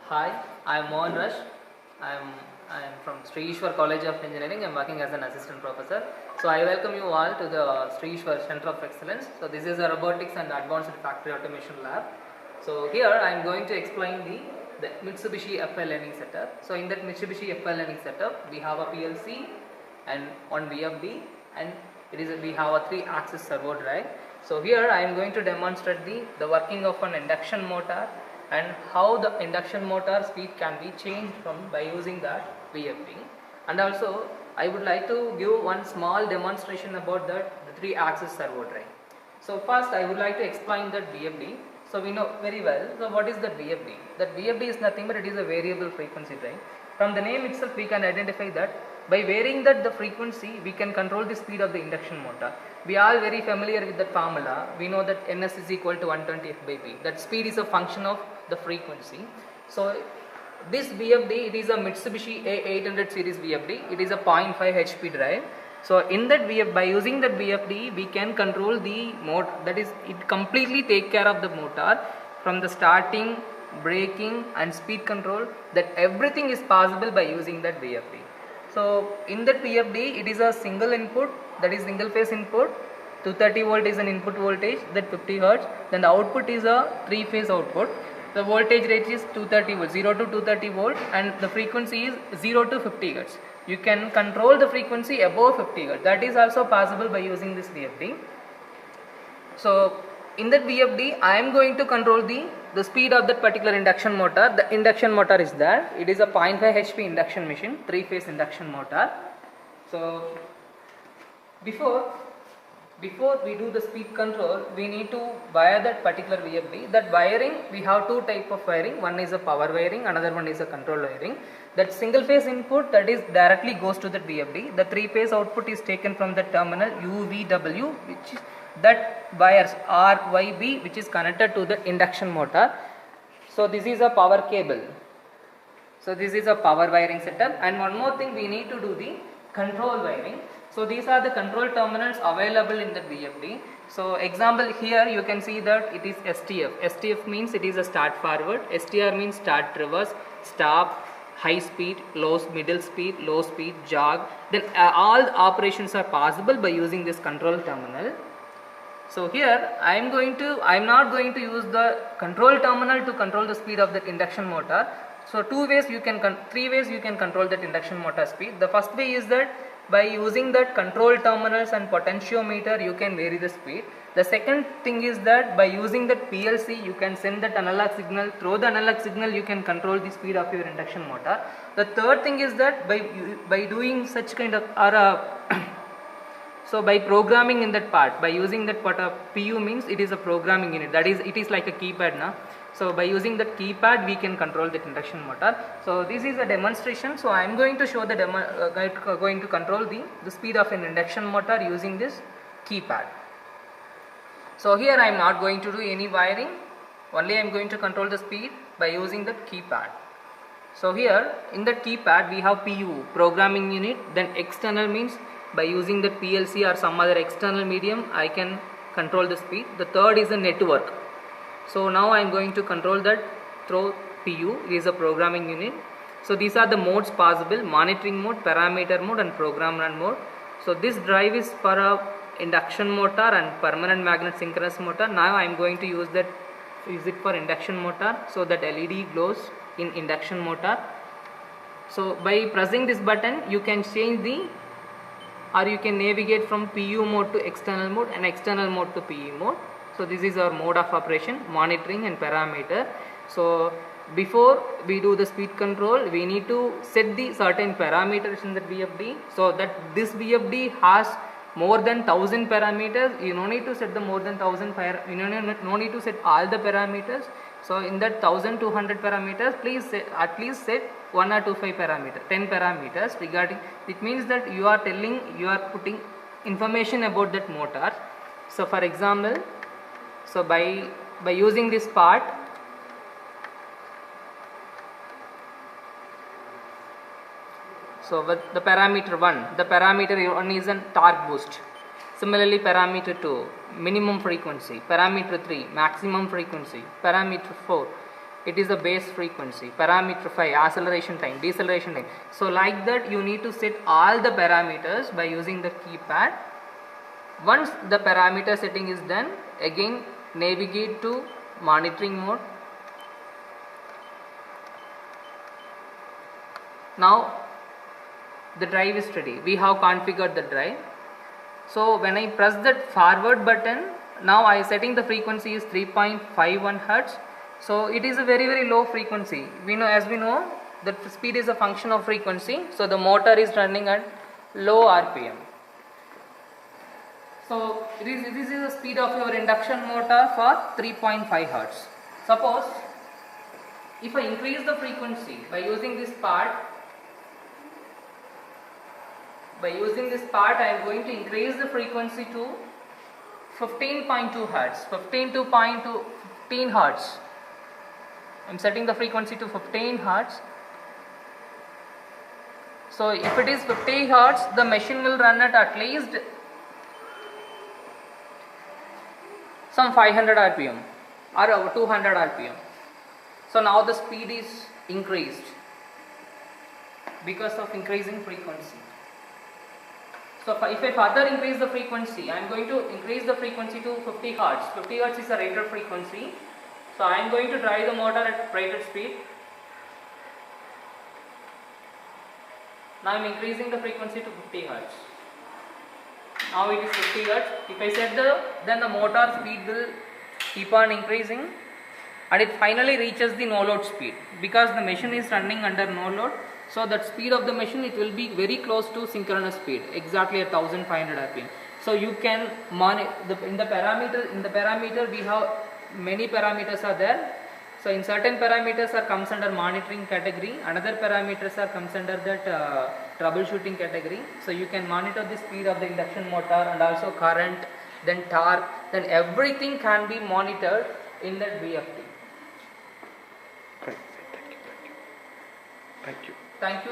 Hi, I am Mohan Rush. I am from Sri Eshwar College of Engineering. I am working as an assistant professor. So I welcome you all to the Sri Eshwar Center of Excellence. So this is a robotics and advanced factory automation lab. So here I am going to explain the Mitsubishi FI learning setup. So in that Mitsubishi FI learning setup, we have a PLC and one VFD, and we have a 3-axis servo drive. So here I am going to demonstrate the working of an induction motor and how the induction motor speed can be changed by using that VFD. And also I would like to give one small demonstration about the 3-axis servo drive. So first I would like to explain that VFD. So we know very well, so what is the VFD? That VFD is nothing but it is a variable frequency drive. From the name itself we can identify that by varying the frequency we can control the speed of the induction motor. We are very familiar with that formula. We know that Ns is equal to 120 F/P. That speed is a function of the frequency. So this VFD, it is a Mitsubishi A800 series VFD. It is a 0.5 HP drive. So in that by using that VFD we can control the motor, that is it completely take care of the motor from the starting, braking and speed control, that everything is possible by using that VFD. So in that VFD it is a single input, that is single phase input. 230 volt is an input voltage, that 50 hertz. Then the output is a 3-phase output. The voltage range is 230 volt, 0 to 230 volt, and the frequency is 0 to 50 hertz. You can control the frequency above 50 hertz. That is also possible by using this VFD. So in that VFD I am going to control the speed of that particular induction motor. The induction motor is there. It is a 0.5 HP induction machine, 3-phase induction motor. So before we do the speed control, we need to wire that particular VFD. That wiring, we have two type of wiring. One is a power wiring, another one is a control wiring. That single phase input, that is directly goes to the VFD. The 3-phase output is taken from the terminal UVW, which is that wires RYB, which is connected to the induction motor. So this is a power cable. So this is a power wiring setup. And one more thing, we need to do the control wiring. So these are the control terminals available in the VFD. So example, here you can see that it is STF. STF means it is a start forward. STR means start reverse, stop, high speed, middle speed, low speed, jog. Then all the operations are possible by using this control terminal. So here I am not going to use the control terminal to control the speed of the induction motor. So 3 ways you can control that induction motor speed. The first way is that by using that control terminals and potentiometer you can vary the speed. The second thing is that by using that PLC you can send that analog signal. Through the analog signal you can control the speed of your induction motor. The third thing is that by doing such kind of so by programming in that part, by using that part of PU means it is a programming unit, that is it is like a keypad now. So by using that keypad we can control the induction motor. So this is a demonstration. So I am going to show going to control the speed of an induction motor using this keypad. So here I am not going to do any wiring, only I am going to control the speed by using the keypad. So here in the keypad we have PU, programming unit. Then external means by using the PLC or some other external medium I can control the speed. The third is the network. So now I am going to control that through PU. It is a programming unit. So these are the modes possible: monitoring mode, parameter mode and program run mode. So this drive is for a induction motor and permanent magnet synchronous motor. Now I am going to use it for induction motor. So that LED glows in induction motor. So by pressing this button you can change you can navigate from PU mode to external mode and external mode to PU mode. So this is our mode of operation, monitoring and parameter. So before we do the speed control we need to set the certain parameters in the VFD. So that this VFD has more than 1000 parameters. You no need to set the more than 1000 no need to set all the parameters. So in that 1200 parameters, please at least set 1 or 2 parameters, 10 parameters regarding. It means that you are putting information about that motor. So for example, so by using this part, so with the parameter 1 is a torque boost. Similarly, parameter 2, minimum frequency. Parameter 3, maximum frequency. Parameter 4, it is the base frequency, parameter 5, acceleration time, deceleration time. So like that you need to set all the parameters by using the keypad. Once the parameter setting is done, again navigate to monitoring mode. Now the drive is ready. We have configured the drive. So when I press that forward button, now I setting the frequency is 3.51 Hertz. So it is a very low frequency. As we know that speed is a function of frequency. So the motor is running at low RPM. So this is the speed of your induction motor for 3.5 Hertz. Suppose if I increase the frequency by using this part, I am going to increase the frequency to 15.2 Hertz, 15 Hertz. I am setting the frequency to 15 Hertz. So if it is 50 Hertz, the machine will run at least some 500 RPM or 200 RPM. So now the speed is increased because of increasing frequency. So if I further increase the frequency, I am going to increase the frequency to 50 Hertz. 50 Hertz is the rated frequency. So I am going to drive the motor at rated speed. Now I am increasing the frequency to 50 Hertz. Now it is 50 Hertz. If I set then the motor speed will keep on increasing and it finally reaches the no load speed. Because the machine is running under no load, so that speed of the machine, it will be very close to synchronous speed, exactly at 1500 RPM. So you can monitor in the parameter we have many parameters are there. So in certain parameters comes under monitoring category, another parameters comes under that troubleshooting category. So you can monitor the speed of the induction motor and also current, then torque, then everything can be monitored in that VFD. Thank you. Thank you.